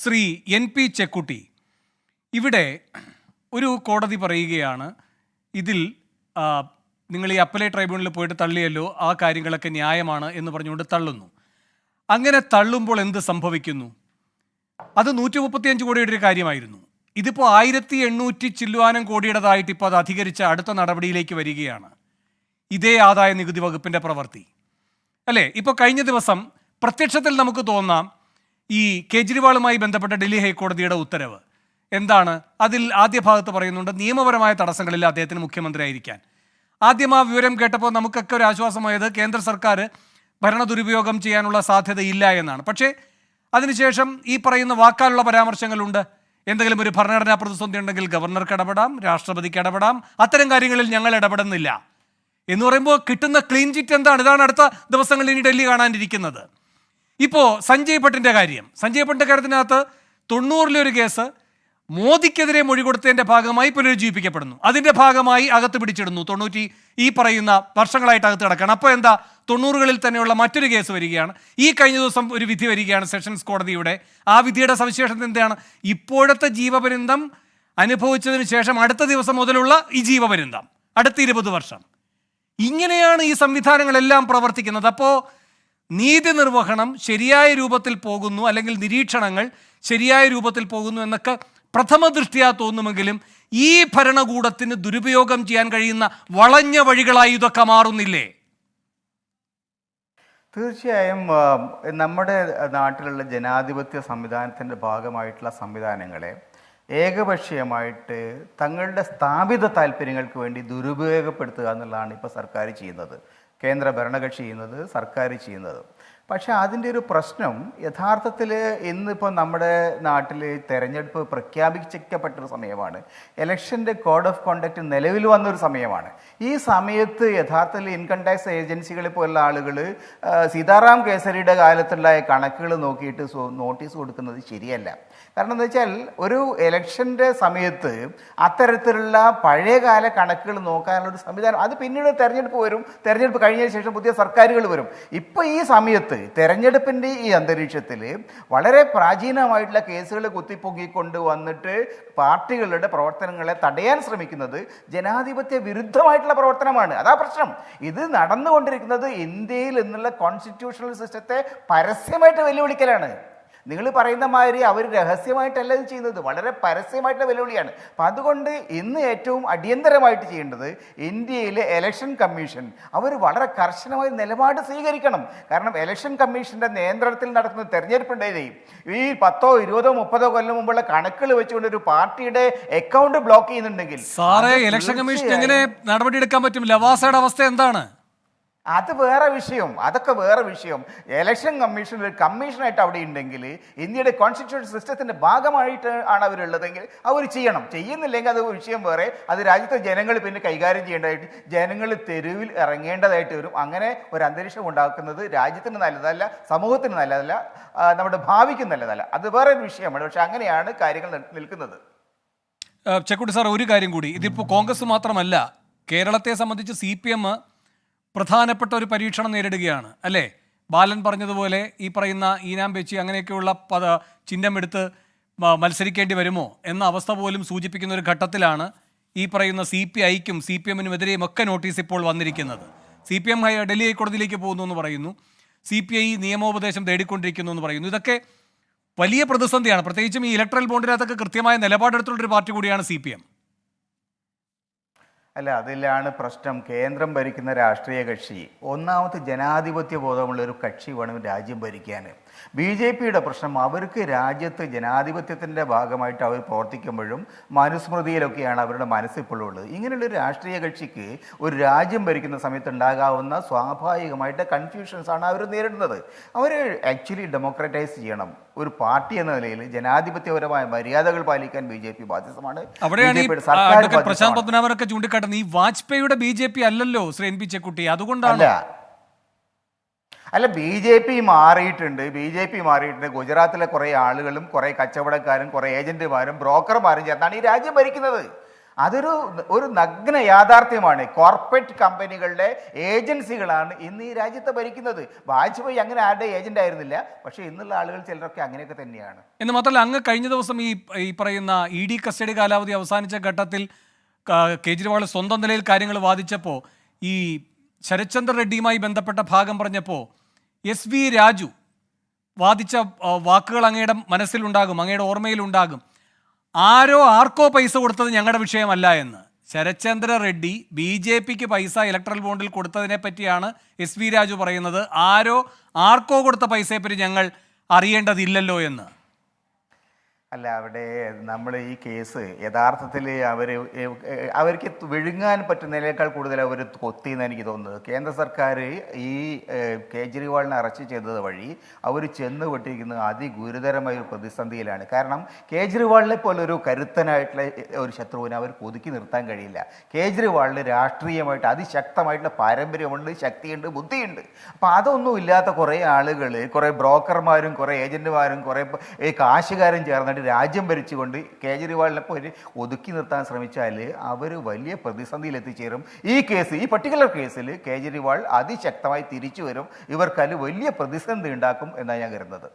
Shri NP Chekkutty, ഇവിടെ ഒരു കോടതി പറയുകയാണ് ഇതിൽ നിങ്ങൾ ഈ അപ്പലേറ്റ് ട്രൈബ്യൂണലിൽ പോയിട്ട് തള്ളിയല്ലോ, ആ കാര്യങ്ങളൊക്കെ ന്യായമാണ് എന്ന് പറഞ്ഞുകൊണ്ട് തള്ളുന്നു. അങ്ങനെ തള്ളുമ്പോൾ എന്ത് സംഭവിക്കുന്നു? അത് 135 കോടിയുടെ ഒരു കാര്യമായിരുന്നു. ഇതിപ്പോൾ 1800 ചില്ലുവാനം കോടിയുടേതായിട്ട് ഇപ്പോൾ അത് അധികരിച്ച അടുത്ത നടപടിയിലേക്ക് വരികയാണ്. ഇതേ ആദായ നികുതി വകുപ്പിൻ്റെ പ്രവൃത്തി അല്ലേ? ഇപ്പോൾ കഴിഞ്ഞ ദിവസം പ്രത്യക്ഷത്തിൽ നമുക്ക് തോന്നാം ഈ കേജ്രിവാളുമായി ബന്ധപ്പെട്ട ഡൽഹി ഹൈക്കോടതിയുടെ ഉത്തരവ് എന്താണ്? അതിൽ ആദ്യ ഭാഗത്ത് പറയുന്നുണ്ട് നിയമപരമായ തടസ്സങ്ങളില്ല അദ്ദേഹത്തിന് മുഖ്യമന്ത്രി ആയിരിക്കാൻ. ആദ്യം ആ വിവരം കേട്ടപ്പോൾ നമുക്കൊക്കെ ഒരു ആശ്വാസമായത് കേന്ദ്ര സർക്കാർ ഭരണ ദുരുപയോഗം ചെയ്യാനുള്ള സാധ്യതയില്ല എന്നാണ്. പക്ഷേ അതിനുശേഷം ഈ പറയുന്ന വാക്കാലുള്ള പരാമർശങ്ങളുണ്ട്. എന്തെങ്കിലും ഒരു ഭരണഘടനാ പ്രതിസന്ധി ഉണ്ടെങ്കിൽ ഗവർണർക്ക് ഇടപെടാം, രാഷ്ട്രപതിക്ക് ഇടപെടാം, അത്തരം കാര്യങ്ങളിൽ ഞങ്ങൾ ഇടപെടുന്നില്ല എന്ന് പറയുമ്പോൾ കിട്ടുന്ന ക്ലീൻ ചിറ്റ് എന്താണ്? ഇതാണ് അടുത്ത ദിവസങ്ങളിൽ ഇനി ഡൽഹി കാണാനിരിക്കുന്നത്. ഇപ്പോൾ സഞ്ജയ് ഭട്ടിൻ്റെ കാര്യത്തിനകത്ത് 90-ലെ കേസ് മോദിക്കെതിരെ മൊഴി കൊടുത്തതിൻ്റെ ഭാഗമായി പുനരുജ്ജീവിപ്പിക്കപ്പെടുന്നു. അതിൻ്റെ ഭാഗമായി അകത്ത് പിടിച്ചിടുന്നു. 90 ഈ പറയുന്ന വർഷങ്ങളായിട്ട് അകത്ത് കിടക്കണം. അപ്പോൾ എന്താ 90-കളിൽ തന്നെയുള്ള മറ്റൊരു കേസ് വരികയാണ്. ഈ കഴിഞ്ഞ ദിവസം ഒരു വിധി വരികയാണ് സെഷൻസ് കോടതിയുടെ. ആ വിധിയുടെ സവിശേഷത എന്താണ്? ഇപ്പോഴത്തെ ജീവപര്യന്തം അനുഭവിച്ചതിന് ശേഷം അടുത്ത ദിവസം മുതലുള്ള ഈ ജീവപര്യന്തം, അടുത്ത 20 വർഷം. ഇങ്ങനെയാണ് ഈ സംവിധാനങ്ങളെല്ലാം പ്രവർത്തിക്കുന്നത്. അപ്പോൾ നീതി നിർവഹണം ശരിയായ രൂപത്തിൽ പോകുന്നു, അല്ലെങ്കിൽ നിരീക്ഷണങ്ങൾ ശരിയായ രൂപത്തിൽ പോകുന്നു എന്നൊക്കെ പ്രഥമ ദൃഷ്ട്യാ തോന്നുമെങ്കിലും ഈ ഭരണകൂടത്തിന് ദുരുപയോഗം ചെയ്യാൻ കഴിയുന്ന വളഞ്ഞ വഴികളായി ഇതൊക്കെ മാറുന്നില്ലേ? തീർച്ചയായും നമ്മുടെ നാട്ടിലുള്ള ജനാധിപത്യ സംവിധാനത്തിൻ്റെ ഭാഗമായിട്ടുള്ള സംവിധാനങ്ങളെ ഏകപക്ഷീയമായിട്ട് തങ്ങളുടെ സ്ഥാപിത താല്പര്യങ്ങൾക്ക് വേണ്ടി ദുരുപയോഗപ്പെടുത്തുക എന്നുള്ളതാണ് ഇപ്പോൾ സർക്കാർ ചെയ്യുന്നത്, കേന്ദ്ര ഭരണകക്ഷി ചെയ്യുന്നത്, സർക്കാർ ചെയ്യുന്നത്. പക്ഷേ അതിൻ്റെ ഒരു പ്രശ്നം യഥാർത്ഥത്തിൽ ഇന്നിപ്പോൾ നമ്മുടെ നാട്ടിൽ തെരഞ്ഞെടുപ്പ് പ്രഖ്യാപിക്കപ്പെട്ടൊരു സമയമാണ്. ഇലക്ഷൻ്റെ കോഡ് ഓഫ് കോണ്ടക്റ്റ് നിലവിൽ വന്നൊരു സമയമാണ്. ഈ സമയത്ത് യഥാർത്ഥത്തിൽ ഇൻകം ടാക്സ് ഏജൻസികളെ പോലുള്ള ആളുകൾ സീതാറാം കേസരിയുടെ കാലത്തുള്ള കണക്കുകൾ നോക്കിയിട്ട് നോട്ടീസ് കൊടുക്കുന്നത് ശരിയല്ല. കാരണം എന്താ വെച്ചാൽ ഒരു ഇലക്ഷൻ്റെ സമയത്ത് അത്തരത്തിലുള്ള പഴയകാല കണക്കുകൾ നോക്കാനുള്ളൊരു സംവിധാനം അത് പിന്നീട് തെരഞ്ഞെടുപ്പ് വരും. തെരഞ്ഞെടുപ്പ് കഴിഞ്ഞതിന് ശേഷം പുതിയ സർക്കാരുകൾ വരും. ഇപ്പോൾ ഈ സമയത്ത് തെരഞ്ഞെടുപ്പിൻ്റെ ഈ അന്തരീക്ഷത്തിൽ വളരെ പ്രാചീനമായിട്ടുള്ള കേസുകൾ കുത്തിപ്പൊക്കിക്കൊണ്ട് വന്നിട്ട് പാർട്ടികളുടെ പ്രവർത്തനങ്ങളെ തടയാൻ ശ്രമിക്കുന്നത് ജനാധിപത്യ വിരുദ്ധമായിട്ടുള്ള പ്രവർത്തനമാണ്. അതാ പ്രശ്നം. ഇത് നടന്നുകൊണ്ടിരിക്കുന്നത് ഇന്ത്യയിൽ എന്നുള്ള കോൺസ്റ്റിറ്റ്യൂഷണൽ സിസ്റ്റത്തെ പരസ്യമായിട്ട് വെല്ലുവിളിക്കലാണ്. നിങ്ങൾ പറയുന്ന മാതിരി അവർ രഹസ്യമായിട്ടല്ല ഇത് ചെയ്യുന്നത്, വളരെ പരസ്യമായിട്ടുള്ള വെല്ലുവിളിയാണ്. അപ്പം അതുകൊണ്ട് ഇന്ന് ഏറ്റവും അടിയന്തരമായിട്ട് ചെയ്യേണ്ടത് ഇന്ത്യയിലെ ഇലക്ഷൻ കമ്മീഷൻ അവർ വളരെ കർശനമായ നിലപാട് സ്വീകരിക്കണം. കാരണം ഇലക്ഷൻ കമ്മീഷൻ്റെ നിയന്ത്രണത്തിൽ നടക്കുന്ന തെരഞ്ഞെടുപ്പുണ്ടെങ്കിൽ ഈ 10, 20, 30 കൊല്ലം മുമ്പുള്ള കണക്കുകൾ വെച്ചുകൊണ്ട് ഒരു പാർട്ടിയുടെ അക്കൗണ്ട് ബ്ലോക്ക് ചെയ്യുന്നുണ്ടെങ്കിൽ ഇലക്ഷൻ കമ്മീഷൻ എങ്ങനെ നടപടി എടുക്കാൻ പറ്റും? ലവാസയുടെ അവസ്ഥ എന്താണ്? അത് വേറെ വിഷയം, അതൊക്കെ വേറെ വിഷയം. ഇലക്ഷൻ കമ്മീഷൻ ഒരു കമ്മീഷനായിട്ട് അവിടെ ഉണ്ടെങ്കിൽ ഇന്ത്യയുടെ കോൺസ്റ്റിറ്റ്യൂഷൻ സിസ്റ്റത്തിൻ്റെ ഭാഗമായിട്ട് ആണ് അവരുള്ളതെങ്കിൽ അവർ ചെയ്യണം. ചെയ്യുന്നില്ലെങ്കിൽ അത് വിഷയം വേറെ. അത് രാജ്യത്തെ ജനങ്ങൾ പിന്നെ കൈകാര്യം ചെയ്യേണ്ടതായിട്ട്, ജനങ്ങൾ തെരുവിൽ ഇറങ്ങേണ്ടതായിട്ട് വരും. അങ്ങനെ ഒരു അന്തരീക്ഷം ഉണ്ടാക്കുന്നത് രാജ്യത്തിന് നല്ലതല്ല, സമൂഹത്തിന് നല്ലതല്ല, നമ്മുടെ ഭാവിക്ക് നല്ലതല്ല. അത് വേറെ ഒരു വിഷയമാണ്. പക്ഷെ അങ്ങനെയാണ് കാര്യങ്ങൾ നിൽക്കുന്നത്. ചെക്കുട്ടി സാർ, ഒരു കാര്യം കൂടി, ഇതിപ്പോൾ കോൺഗ്രസ് മാത്രമല്ല, കേരളത്തെ സംബന്ധിച്ച് CPM പ്രധാനപ്പെട്ട ഒരു പരീക്ഷണം നേരിടുകയാണ് അല്ലേ? ബാലൻ പറഞ്ഞതുപോലെ ഈ പറയുന്ന ഈനാം വെച്ച് അങ്ങനെയൊക്കെയുള്ള ചിഹ്നം എടുത്ത് മത്സരിക്കേണ്ടി വരുമോ എന്ന അവസ്ഥ പോലും സൂചിപ്പിക്കുന്ന ഒരു ഘട്ടത്തിലാണ് ഈ പറയുന്ന CPIക്കും CPMനുമെതിരെയും ഒക്കെ നോട്ടീസ് ഇപ്പോൾ വന്നിരിക്കുന്നത്. CPM ഡൽഹി ഹൈക്കോടതിയിലേക്ക് പോകുന്നു എന്ന് പറയുന്നു, CPI നിയമോപദേശം തേടിക്കൊണ്ടിരിക്കുന്നു എന്ന് പറയുന്നു. ഇതൊക്കെ വലിയ പ്രതിസന്ധിയാണ്. പ്രത്യേകിച്ചും ഈ ഇലക്ട്രൽ ബോണ്ടിനകത്തൊക്കെ കൃത്യമായ നിലപാടെടുത്തുള്ളൊരു പാർട്ടി കൂടിയാണ് CPM. അല്ല, അതിലാണ് പ്രശ്നം. കേന്ദ്രം ഭരിക്കുന്ന രാഷ്ട്രീയ കക്ഷി ഒന്നാമത്തെ ജനാധിപത്യ ബോധമുള്ള ഒരു കക്ഷി വേണം രാജ്യം ഭരിക്കാൻ. BJPയുടെ പ്രശ്നം അവർക്ക് രാജ്യത്ത് ജനാധിപത്യത്തിൻ്റെ ഭാഗമായിട്ട് അവർ പ്രവർത്തിക്കുമ്പോഴും മനുസ്മൃതിയിലൊക്കെയാണ് അവരുടെ മനസ്സിപ്പോഴും ഉള്ളത്. ഇങ്ങനെയുള്ളൊരു രാഷ്ട്രീയ കക്ഷിക്ക് ഒരു രാജ്യം ഭരിക്കുന്ന സമയത്ത് ഉണ്ടാകാവുന്ന സ്വാഭാവികമായിട്ട് കൺഫ്യൂഷൻസ് ആണ് അവർ നേരിടുന്നത്. അവർ ആക്ച്വലി ഡെമോക്രറ്റൈസ് ചെയ്യണം. ഒരു പാർട്ടി എന്ന നിലയിൽ ജനാധിപത്യപരമായ മര്യാദകൾ പാലിക്കാൻ BJP ബാധ്യസ്ഥമാണ്. പ്രശാന്ത് പത്മനാഭനൊക്കെ ചൂണ്ടിക്കാട്ടുന്നത് ഈ വാജ്പേയിയുടെ BJP അല്ലല്ലോ ശ്രീ NP ചെക്കുട്ടി, അതുകൊണ്ടല്ല. അല്ല, BJP മാറിയിട്ടുണ്ട്. ഗുജറാത്തിലെ കുറേ ആളുകളും കുറേ കച്ചവടക്കാരും കുറേ ഏജന്റുമാരും ബ്രോക്കർമാരും ചേർന്നാണ് ഈ രാജ്യം ഭരിക്കുന്നത്. ഒരു നഗ്ന യാഥാർത്ഥ്യമാണ്. കോർപ്പറേറ്റ് കമ്പനികളുടെ ഏജൻസികളാണ് ഇന്ന് ഈ രാജ്യത്തെ ഭരിക്കുന്നത്. വാജ്പേയി അങ്ങനെ ആരുടെ ഏജന്റ് ആയിരുന്നില്ല, പക്ഷേ ഇന്നുള്ള ആളുകൾ ചിലരൊക്കെ അങ്ങനെയൊക്കെ തന്നെയാണ്. എന്ന് മാത്രമല്ല, അങ്ങ് കഴിഞ്ഞ ദിവസം ഈ പറയുന്ന ED കസ്റ്റഡി കാലാവധി അവസാനിച്ച ഘട്ടത്തിൽ കേജ്രിവാൾ സ്വന്തം നിലയിൽ കാര്യങ്ങൾ വാദിച്ചപ്പോൾ, ഈ ശരത്ചന്ദ്ര റെഡ്ഡിയുമായി ബന്ധപ്പെട്ട ഭാഗം പറഞ്ഞപ്പോൾ SV രാജു വാദിച്ച വാക്കുകൾ അങ്ങയുടെ മനസ്സിലുണ്ടാകും, അങ്ങയുടെ ഓർമ്മയിലുണ്ടാകും. ആർക്കോ പൈസ കൊടുത്തത് ഞങ്ങളുടെ വിഷയമല്ല എന്ന്. ശരത്ചന്ദ്ര റെഡ്ഡി BJPക്ക് പൈസ ഇലക്ട്രൽ ബോണ്ടിൽ കൊടുത്തതിനെ പറ്റിയാണ് SV രാജു പറയുന്നത്. ആർക്കോ കൊടുത്ത പൈസയെപ്പറ്റി ഞങ്ങൾ അറിയേണ്ടതില്ലല്ലോ എന്ന്. അല്ല, അവിടെ നമ്മൾ ഈ കേസ് യഥാർത്ഥത്തിൽ അവർക്ക് വിഴുങ്ങാൻ പറ്റുന്നതിനേക്കാൾ കൂടുതൽ അവർ കൊത്തിയെന്ന് എനിക്ക് തോന്നുന്നത്. കേന്ദ്ര സർക്കാർ ഈ കേജ്രിവാളിനെ അറസ്റ്റ് ചെയ്തത് വഴി അവർ ചെന്ന് പെട്ടിരിക്കുന്നത് അതിഗുരുതരമായ ഒരു പ്രതിസന്ധിയിലാണ്. കാരണം കേജ്രിവാളിനെ പോലെ ഒരു കരുത്തനായിട്ടുള്ള ഒരു ശത്രുവിനെ അവർക്ക് ഒതുക്കി നിർത്താൻ കഴിയില്ല. കേജ്രിവാളിന് രാഷ്ട്രീയമായിട്ട് അതിശക്തമായിട്ടുള്ള പാരമ്പര്യമുണ്ട്, ശക്തിയുണ്ട്, ബുദ്ധിയുണ്ട്. അപ്പോൾ അതൊന്നും ഇല്ലാത്ത കുറേ ആളുകൾ, കുറേ ബ്രോക്കർമാരും കുറേ ഏജന്റുമാരും കുറേ കാശുകാരും ചേർന്നിട്ട് രാജ്യം ഭരിച്ചുകൊണ്ട് കേജ്രിവാളിനെ പോലെ ഒതുക്കി നിർത്താൻ ശ്രമിച്ചാൽ അവർ വലിയ പ്രതിസന്ധിയിൽ എത്തിച്ചേരും. ഈ പർട്ടിക്കുലർ കേസിൽ കേജ്രിവാൾ അതിശക്തമായി തിരിച്ചു വരും. ഇവർക്ക് വലിയ പ്രതിസന്ധി ഉണ്ടാക്കും എന്നാണ് ഞാൻ കരുതുന്നത്.